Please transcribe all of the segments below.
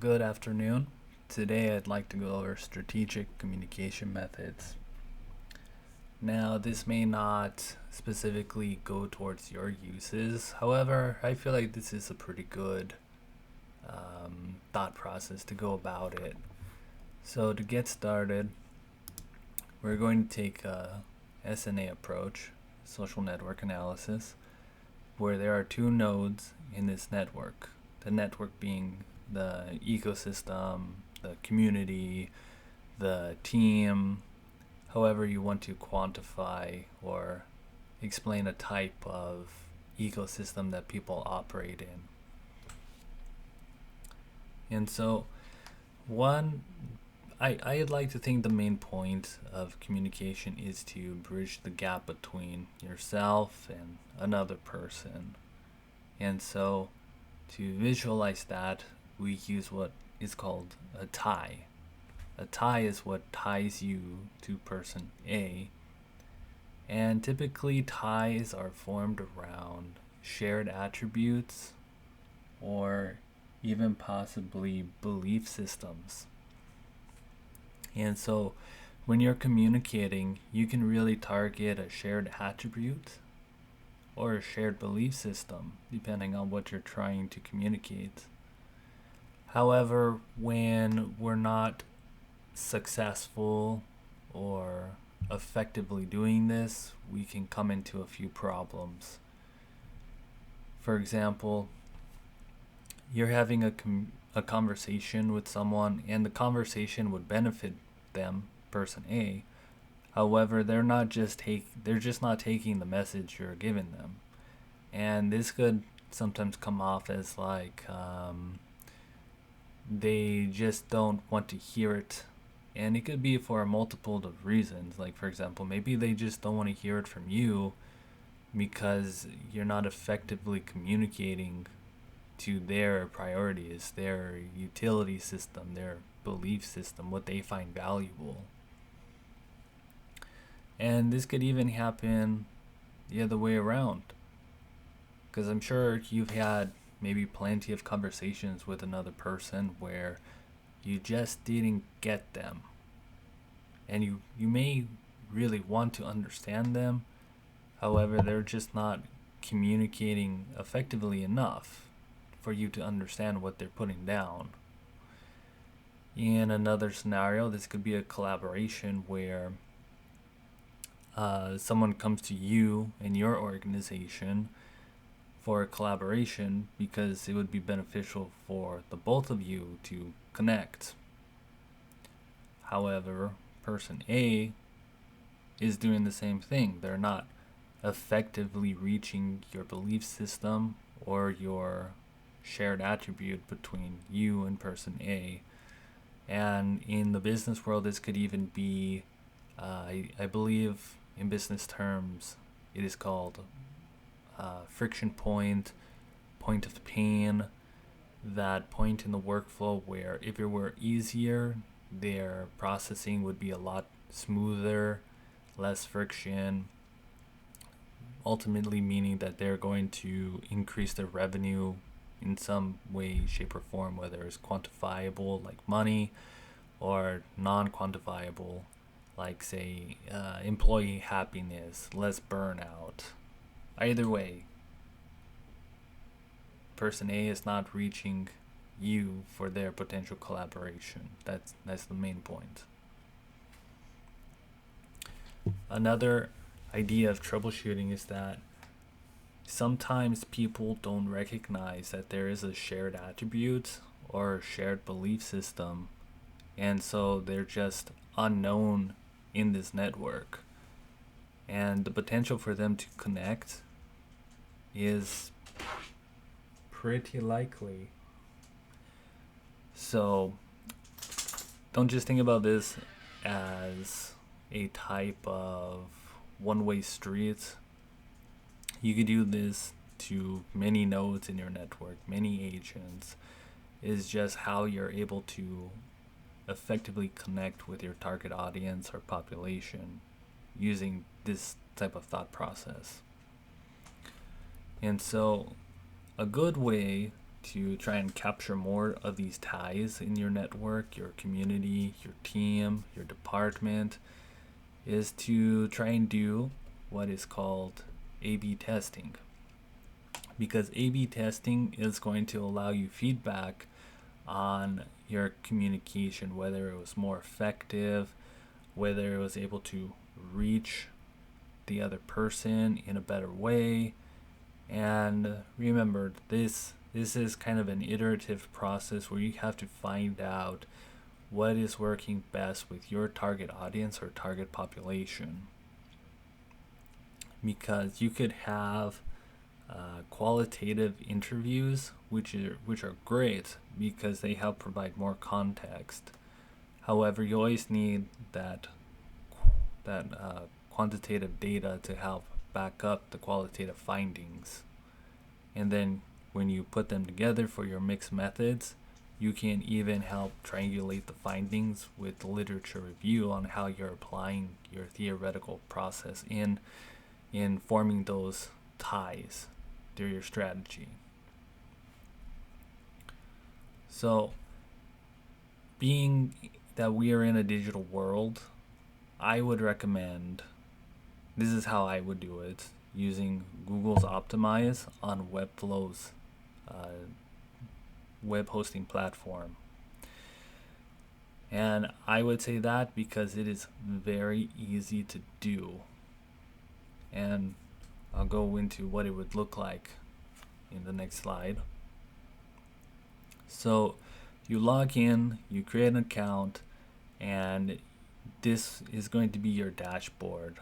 Good afternoon. Today I'd like to go over strategic communication methods. Now, this may not specifically go towards your uses. However, I feel like this is a pretty good thought process to go about it. So, to get started, we're going to take a SNA approach, social network analysis, where there are two nodes in this network. The network being the ecosystem, the community, the team, however you want to quantify or explain a type of ecosystem that people operate in. And so, one, I'd like to think the main point of communication is to bridge the gap between yourself and another person. And so, to visualize that, we use what is called a tie. A tie is what ties you to person A, and typically ties are formed around shared attributes or even possibly belief systems. And so when you're communicating, you can really target a shared attribute or a shared belief system, depending on what you're trying to communicate. However, when we're not successful or effectively doing this, we can come into a few problems. For example, you're having a conversation with someone, and the conversation would benefit them, person A. However, they're just not taking the message you're giving them, and this could sometimes come off as like they just don't want to hear it. And it could be for a multiple of reasons. Like, for example, maybe they just don't want to hear it from you because you're not effectively communicating to their priorities, their utility system, their belief system, what they find valuable. And this could even happen the other way around. Because I'm sure you've had maybe plenty of conversations with another person where you just didn't get them. And you may really want to understand them, however, they're just not communicating effectively enough for you to understand what they're putting down. In another scenario, this could be a collaboration where someone comes to you in your organization for a collaboration because it would be beneficial for the both of you to connect. However, person A is doing the same thing. They're not effectively reaching your belief system or your shared attribute between you and person A. And in the business world, this could even be, I believe in business terms, it is called friction point, point of pain, that point in the workflow where if it were easier, their processing would be a lot smoother, less friction, ultimately meaning that they're going to increase their revenue in some way, shape, or form, whether it's quantifiable like money or non-quantifiable like, say, employee happiness, less burnout. Either way, person A is not reaching you for their potential collaboration. That's the main point. Another idea of troubleshooting is that sometimes people don't recognize that there is a shared attribute or a shared belief system, and so they're just unknown in this network. And the potential for them to connect is pretty likely. So don't just think about this as a type of one-way street. You could do this to many nodes in your network, many agents. Is just how you're able to effectively connect with your target audience or population using this type of thought process. And so a good way to try and capture more of these ties in your network, your community, your team, your department, is to try and do what is called A/B testing. Because A/B testing is going to allow you feedback on your communication, whether it was more effective, whether it was able to reach the other person in a better way. And remember, this is kind of an iterative process where you have to find out what is working best with your target audience or target population. Because you could have qualitative interviews, which are great because they help provide more context. However, you always need that quantitative data to help back up the qualitative findings. And then when you put them together for your mixed methods, you can even help triangulate the findings with literature review on how you're applying your theoretical process in forming those ties through your strategy. So, being that we are in a digital world, I would recommend, this is how I would do it, using Google's Optimize on Webflow's web hosting platform. And I would say that because it is very easy to do. And I'll go into what it would look like in the next slide. So you log in, you create an account, and this is going to be your dashboard.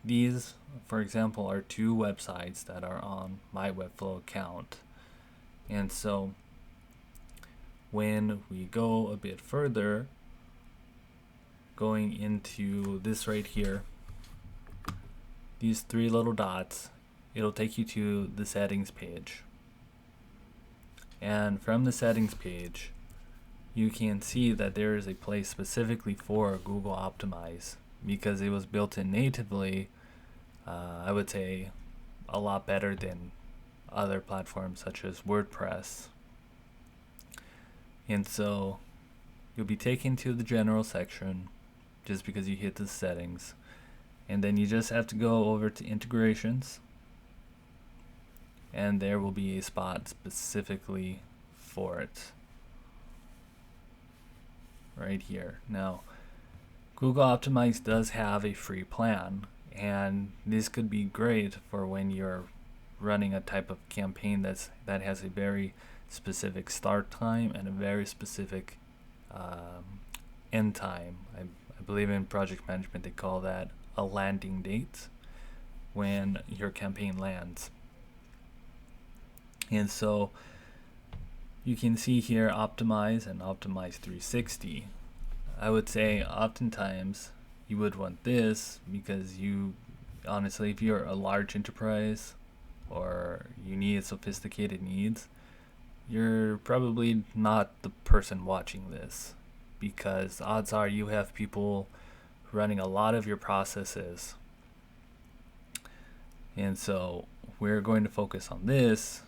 These, for example, are two websites that are on my Webflow account. And so when we go a bit further, going into this right here, these three little dots, it'll take you to the settings page. And from the settings page, you can see that there is a place specifically for Google Optimize because it was built in natively. I would say a lot better than other platforms such as WordPress. And so you'll be taken to the general section just because you hit the settings. And then you just have to go over to integrations. And there will be a spot specifically for it. Right here. Now, Google Optimize does have a free plan. And this could be great for when you're running a type of campaign that has a very specific start time and a very specific end time. I believe in project management they call that a landing date when your campaign lands. And so you can see here Optimize and Optimize 360. I would say oftentimes you would want this because you honestly, if you're a large enterprise or you need sophisticated needs, you're probably not the person watching this because odds are you have people running a lot of your processes. And so we're going to focus on this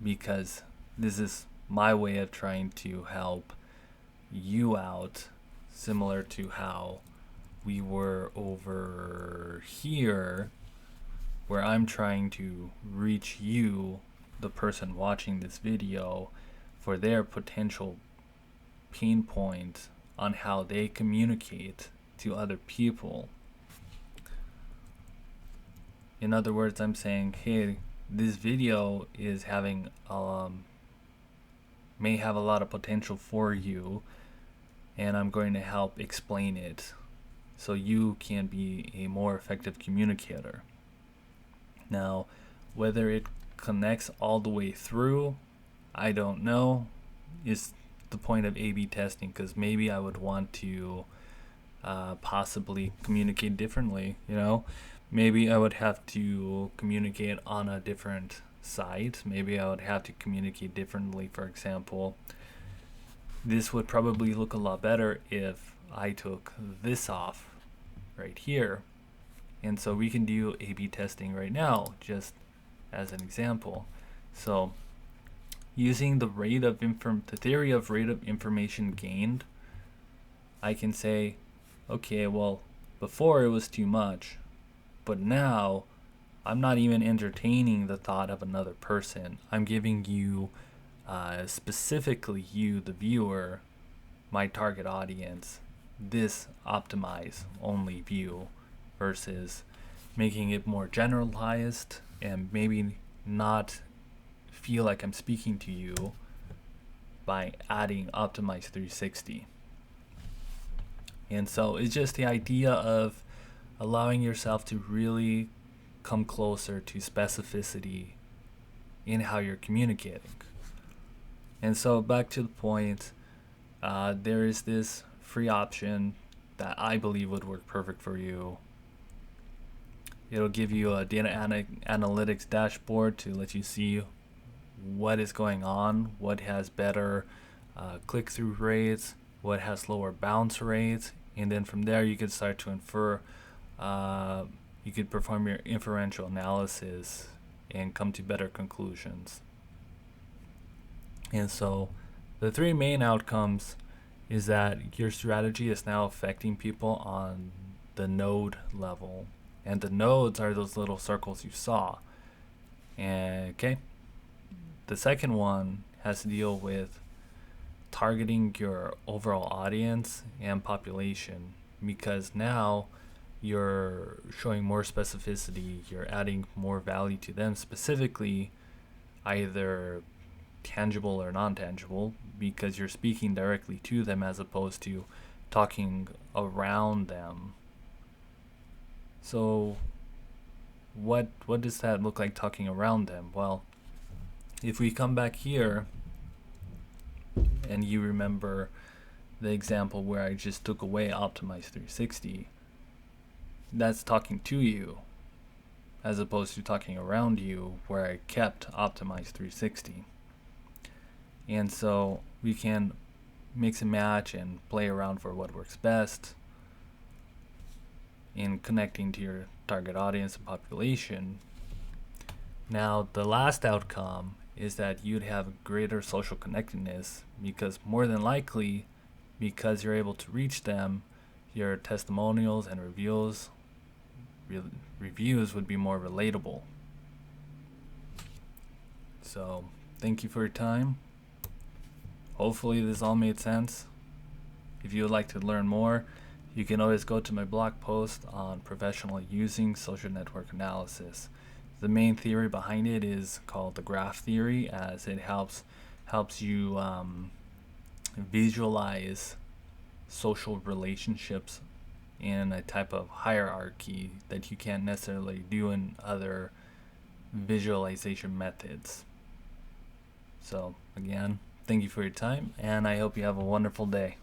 because this is my way of trying to help you out, similar to how we were over here, where I'm trying to reach you, the person watching this video, for their potential pain point on how they communicate to other people. In other words, I'm saying, hey, this video is having may have a lot of potential for you, and I'm going to help explain it so you can be a more effective communicator. Now, whether it connects all the way through, I don't know, is the point of A/B testing, because maybe I would want to possibly communicate differently, maybe I would have to communicate on a different site. Maybe I would have to communicate differently. For example, this would probably look a lot better if I took this off right here. And so we can do A/B testing right now, just as an example. So using the theory of rate of information gained, I can say, okay, well, before it was too much, but now I'm not even entertaining the thought of another person. I'm giving you, specifically you, the viewer, my target audience, this optimize only view versus making it more generalized and maybe not feel like I'm speaking to you by adding optimize 360. And so it's just the idea of allowing yourself to really come closer to specificity in how you're communicating. And so back to the point, there is this free option that I believe would work perfect for you. It'll give you a data analytics dashboard to let you see what is going on, what has better click-through rates, what has lower bounce rates, and then from there you could start to infer, you could perform your inferential analysis and come to better conclusions. And so the three main outcomes is that your strategy is now affecting people on the node level. And the nodes are those little circles you saw. And okay. The second one has to deal with targeting your overall audience and population, because now you're showing more specificity, you're adding more value to them, specifically either tangible or non-tangible, because you're speaking directly to them as opposed to talking around them. So what does that look like, talking around them? Well, if we come back here and you remember the example where I just took away optimize 360, that's talking to you as opposed to talking around you where I kept optimize 360. And so we can mix and match and play around for what works best in connecting to your target audience and population. Now, the last outcome is that you'd have greater social connectedness, because more than likely, because you're able to reach them, your testimonials and reviews would be more relatable. So thank you for your time. Hopefully this all made sense. If you would like to learn more, you can always go to my blog post on professionally using social network analysis. The main theory behind it is called the graph theory, as it helps you visualize social relationships in a type of hierarchy that you can't necessarily do in other visualization methods. So again, thank you for your time, and I hope you have a wonderful day.